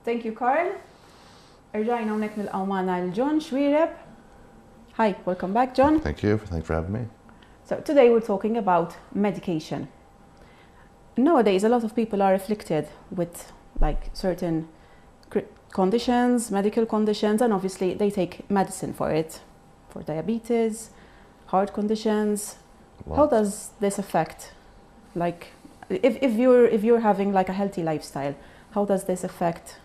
Thank you, Carl. Rġajna unek nil-qaw maħna l-John Xuereb. Hi, welcome back, John. Thank you. Thanks for having me. So today we're talking about medication. Nowadays, a lot of people are afflicted with like certain conditions, medical conditions, and obviously they take medicine for it, for diabetes, heart conditions. Lots. How does this affect, like, if you're having like a healthy lifestyle, how does this affect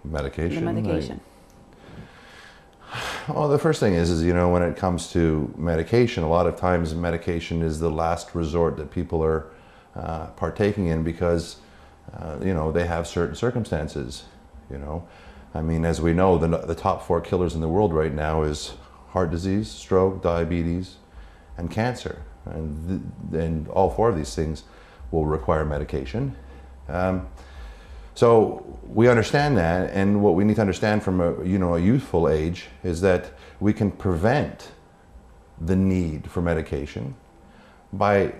Medication. the medication? Well, the first thing is, you know, when it comes to medication, a lot of times medication is the last resort that people are partaking in because, you know, they have certain circumstances, you know. I mean, as we know, the top 4 killers in the world right now is heart disease, stroke, diabetes, and cancer. And all 4 of these things will require medication. So we understand that, and what we need to understand from a youthful age is that we can prevent the need for medication by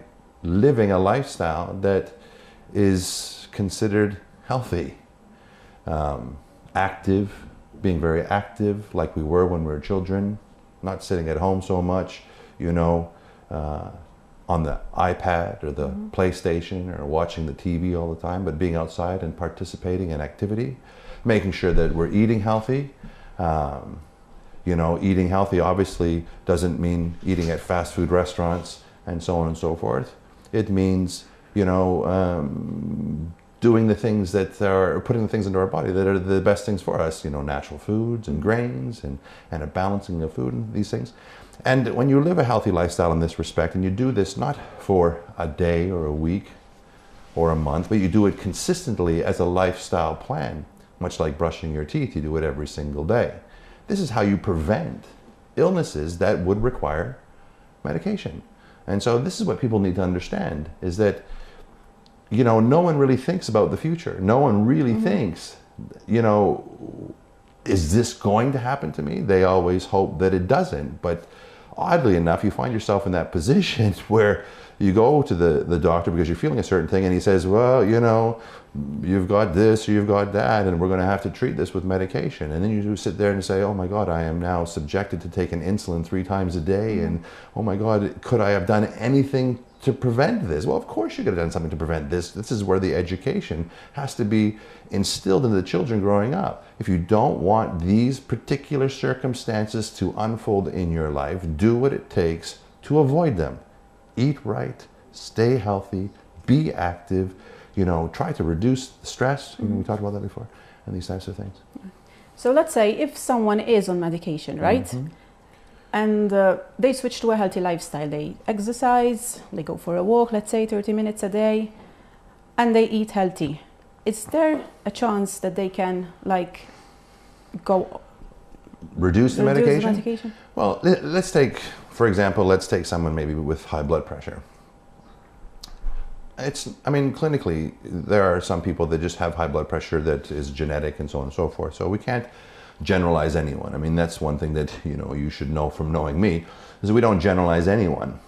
living a lifestyle that is considered healthy, active, being very active like we were when we were children, not sitting at home so much, you know, on the iPad or the PlayStation or watching the TV all the time, but being outside and participating in activity, making sure that we're eating healthy. You know, eating healthy obviously doesn't mean eating at fast food restaurants and so on and so forth. It means, you know, doing the things that are, putting the things into our body that are the best things for us, you know, natural foods and grains and a balancing of food and these things. And when you live a healthy lifestyle in this respect, and you do this not for a day or a week or a month, but you do it consistently as a lifestyle plan, much like brushing your teeth, you do it every single day. This is how you prevent illnesses that would require medication. And so this is what people need to understand, is that, you know, no one really thinks about the future. No one really thinks, you know, is this going to happen to me? They always hope that it doesn't. But oddly enough, you find yourself in that position where you go to the doctor because you're feeling a certain thing, and he says, well, you know, you've got this or you've got that, and we're going to have to treat this with medication. And then you sit there and say, oh my God, I am now subjected to taking insulin 3 times a day. And oh my God, could I have done anything to prevent this? Well, of course you could have done something to prevent this. This is where the education has to be instilled into the children growing up. If you don't want these particular circumstances to unfold in your life, do what it takes to avoid them. Eat right, stay healthy, be active, you know, try to reduce the stress. I mean, we talked about that before, and these types of things. So let's say if someone is on medication, right? And they switch to a healthy lifestyle. They exercise, they go for a walk, let's say 30 minutes a day, and they eat healthy. Is there a chance that they can like go reduce the medication? medication? Well, let's take, for example, let's take someone maybe with high blood pressure. I mean, clinically, there are some people that just have high blood pressure that is genetic and so on and so forth. So we can't generalize anyone. I mean, that's one thing that, you know, you should know from knowing me, is that we don't generalize anyone.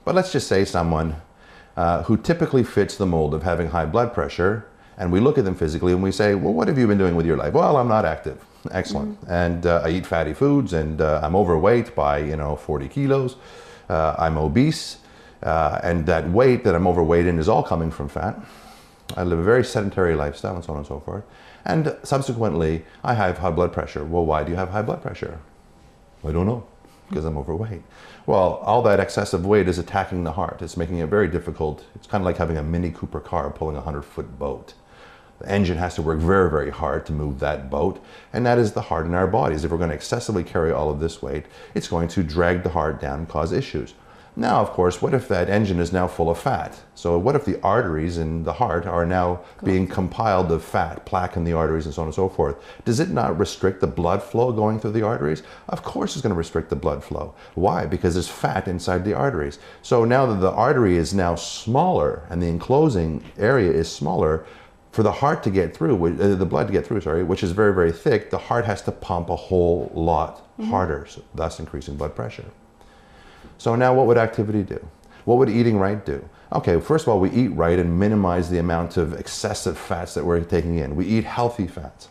But let's just say someone who typically fits the mold of having high blood pressure, and we look at them physically and we say, well, what have you been doing with your life? Well, I'm not active. Excellent. And I eat fatty foods, and I'm overweight by, you know, 40 kilos. I'm obese. And that weight that I'm overweight in is all coming from fat. I live a very sedentary lifestyle and so on and so forth. And subsequently, I have high blood pressure. Well, why do you have high blood pressure? I don't know, because I'm overweight. Well, all that excessive weight is attacking the heart. It's making it very difficult. It's kind of like having a Mini Cooper car pulling a 100-foot boat. The engine has to work very, very hard to move that boat, and that is the heart in our bodies. If we're going to excessively carry all of this weight, it's going to drag the heart down and cause issues. Now, of course, what if that engine is now full of fat? So what if the arteries in the heart are now being compiled of fat, plaque in the arteries and so on and so forth? Does it not restrict the blood flow going through the arteries? Of course it's going to restrict the blood flow. Why? Because there's fat inside the arteries. So now that the artery is now smaller and the enclosing area is smaller, for the heart to get through, the blood to get through, sorry, which is very, very thick, the heart has to pump a whole lot harder, thus increasing blood pressure. So now what would activity do? What would eating right do? Okay, first of all, we eat right and minimize the amount of excessive fats that we're taking in. We eat healthy fats.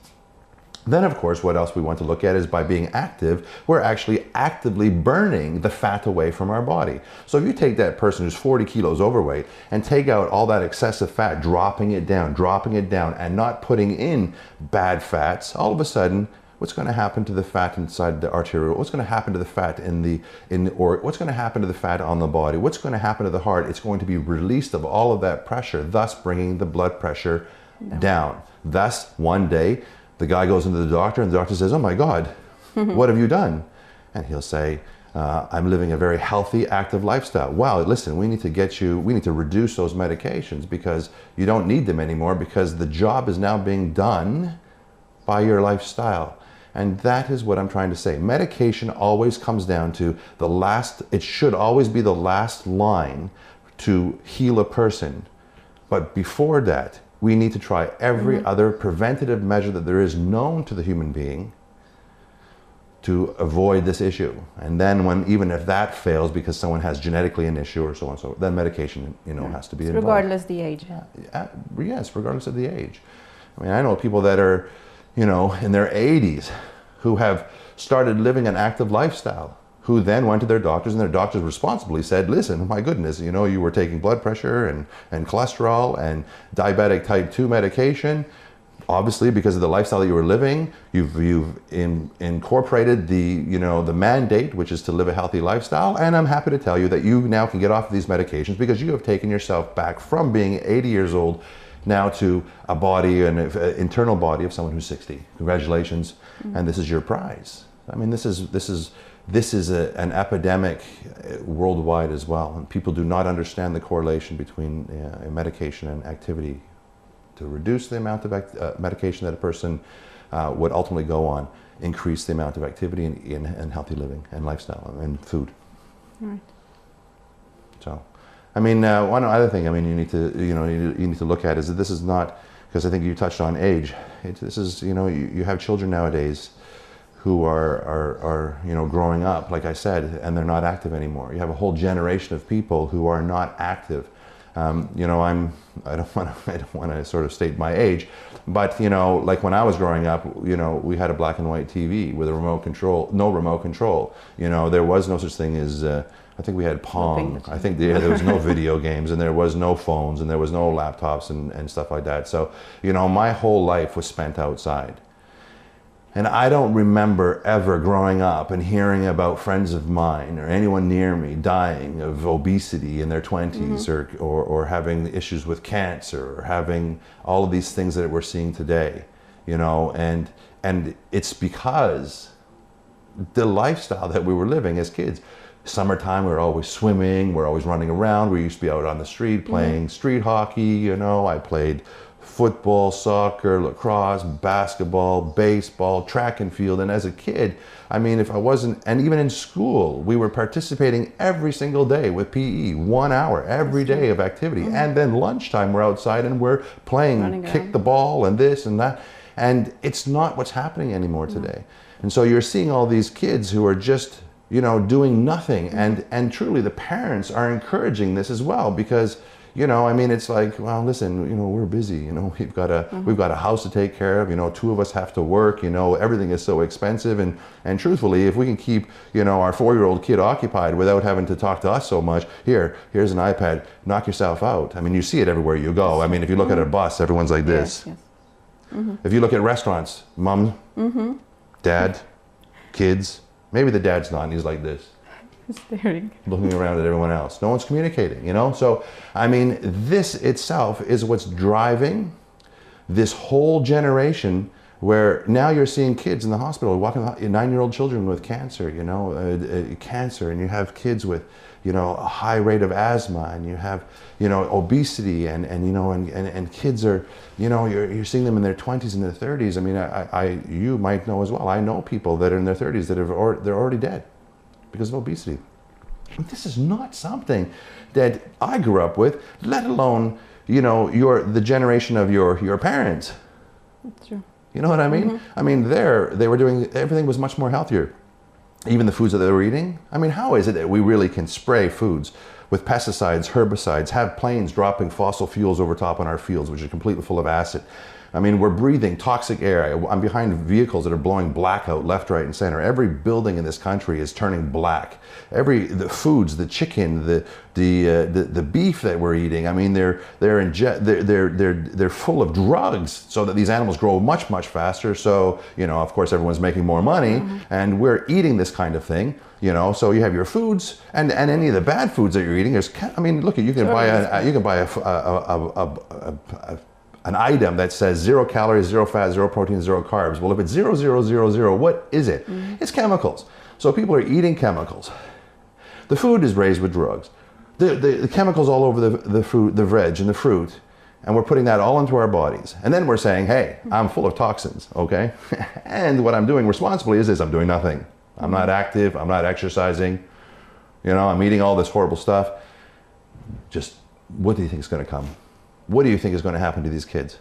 Then, of course, what else we want to look at is by being active, we're actually actively burning the fat away from our body. So if you take that person who's 40 kilos overweight and take out all that excessive fat, dropping it down, and not putting in bad fats, all of a sudden, what's going to happen to the fat inside the arteriole? What's going to happen to the fat what's going to happen to the fat on the body? What's going to happen to the heart? It's going to be released of all of that pressure, thus bringing the blood pressure down. Thus, one day, the guy goes into the doctor and the doctor says, oh my God, what have you done? And he'll say, I'm living a very healthy, active lifestyle. Wow, listen, we need to reduce those medications because you don't need them anymore because the job is now being done by your lifestyle. And that is what I'm trying to say. Medication always comes down to it should always be the last line to heal a person. But before that, we need to try every other preventative measure that there is known to the human being to avoid this issue. And then even if that fails because someone has genetically an issue or so on and so forth, then medication, has to be involved. Regardless the age. Yes, regardless of the age. I mean, I know people that are, in their 80s who have started living an active lifestyle, who then went to their doctors and their doctors responsibly said, listen, my goodness, you were taking blood pressure and cholesterol and diabetic type 2 medication. Obviously, because of the lifestyle that you were living, you've incorporated the mandate, which is to live a healthy lifestyle. And I'm happy to tell you that you now can get off of these medications because you have taken yourself back from being 80 years old now to a body, an internal body of someone who's 60. Congratulations. And this is your prize. I mean, this is an epidemic worldwide as well, and people do not understand the correlation between medication and activity. To reduce the amount of medication that a person would ultimately go on, increase the amount of activity in healthy living and lifestyle and food. Right. So, I mean, one other thing you need to look at is that this is not, because I think you touched on age. This is you have children nowadays who are growing up, like I said, and they're not active anymore. You have a whole generation of people who are not active. I don't want to sort of state my age, but like when I was growing up, we had a black and white TV with a remote control, no remote control. There was no such thing as I think we had Pong. I think there was no video games, and there was no phones, and there was no laptops and stuff like that. So my whole life was spent outside. And I don't remember ever growing up and hearing about friends of mine or anyone near me dying of obesity in their 20s or having issues with cancer or having all of these things that we're seeing today, and it's because the lifestyle that we were living as kids. Summertime, we were always swimming, we're always running around. We used to be out on the street playing street hockey, I played football, soccer, lacrosse, basketball, baseball, track and field. And as a kid, I mean, and even in school, we were participating every single day with PE, 1 hour every day of activity. And then lunchtime, we're outside and we're playing kick the ball and this and that. And it's not what's happening anymore today. And so you're seeing all these kids who are just, doing nothing. And truly the parents are encouraging this as well because it's like, well, listen, we're busy, we've got a house to take care of, two of us have to work, everything is so expensive. And truthfully, if we can keep, our 4-year-old kid occupied without having to talk to us so much, here's an iPad, knock yourself out. I mean, you see it everywhere you go. I mean, if you look at a bus, everyone's like this. Yes. If you look at restaurants, mom, dad, kids, maybe the dad's not, and he's like this. Staring. Looking around at everyone else. No one's communicating, So, I mean, this itself is what's driving this whole generation where now you're seeing kids in the hospital walking, 9-year-old children with cancer, cancer, and you have kids with, a high rate of asthma, and you have, obesity, and kids are, you're seeing them in their 20s and their 30s. I mean, you might know as well. I know people that are in their 30s that they're already dead because of obesity. This is not something that I grew up with, let alone, the generation of your parents. That's true. You know what I mean? I mean, they were doing, everything was much more healthier. Even the foods that they were eating. I mean, how is it that we really can spray foods with pesticides, herbicides, have planes dropping fossil fuels over top on our fields, which are completely full of acid. I mean, we're breathing toxic air. I'm behind vehicles that are blowing black out left, right, and center. Every building in this country is turning black. The foods, the chicken, the beef that we're eating. I mean, they're full of drugs, so that these animals grow much, much faster. So, you know, of course, everyone's making more money, and we're eating this kind of thing. You know, so you have your foods and any of the bad foods that you're eating. I mean, look, you can buy an item that says 0 calories, 0 fat, 0 protein, 0 carbs. Well, if it's 0, 0, 0, 0, what is it? It's chemicals. So people are eating chemicals. The food is raised with drugs. The chemicals all over the fruit, the veg and the fruit, and we're putting that all into our bodies. And then we're saying, hey, I'm full of toxins, okay? And what I'm doing responsibly is this: I'm doing nothing. I'm not active, I'm not exercising, you know, I'm eating all this horrible stuff. Just, what do you think is going to come? What do you think is going to happen to these kids?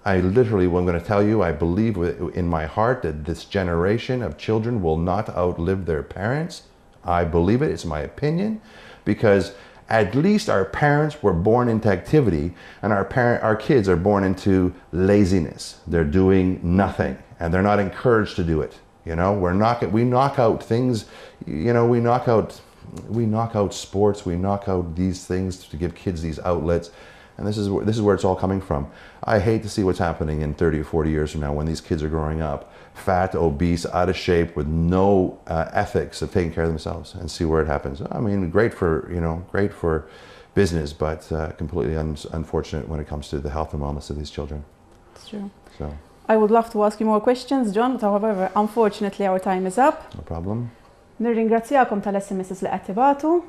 I literally, what I'm going to tell you, I believe in my heart that this generation of children will not outlive their parents. I believe it, it's my opinion, because at least our parents were born into activity, and our kids are born into laziness. They're doing nothing, and they're not encouraged to do it. You know, we knock out things, you know, we knock out sports, we knock out these things to give kids these outlets. And this is where it's all coming from. I hate to see what's happening in 30 or 40 years from now, when these kids are growing up fat, obese, out of shape, with no ethics of taking care of themselves, and see where it happens. I mean, great for business, but completely unfortunate when it comes to the health and wellness of these children. It's true. So I would love to ask you more questions, John, but however, unfortunately our time is up. No problem. Nirringrazzjakom tal-SMSs li qed tibatu.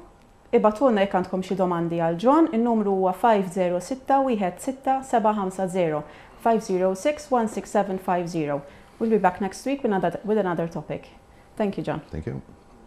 Ibatulna jekk għandkom xi domandi għal John, in-numru huwa 506-16750, 506-16750. We'll be back next week with another topic. Thank you, John. Thank you.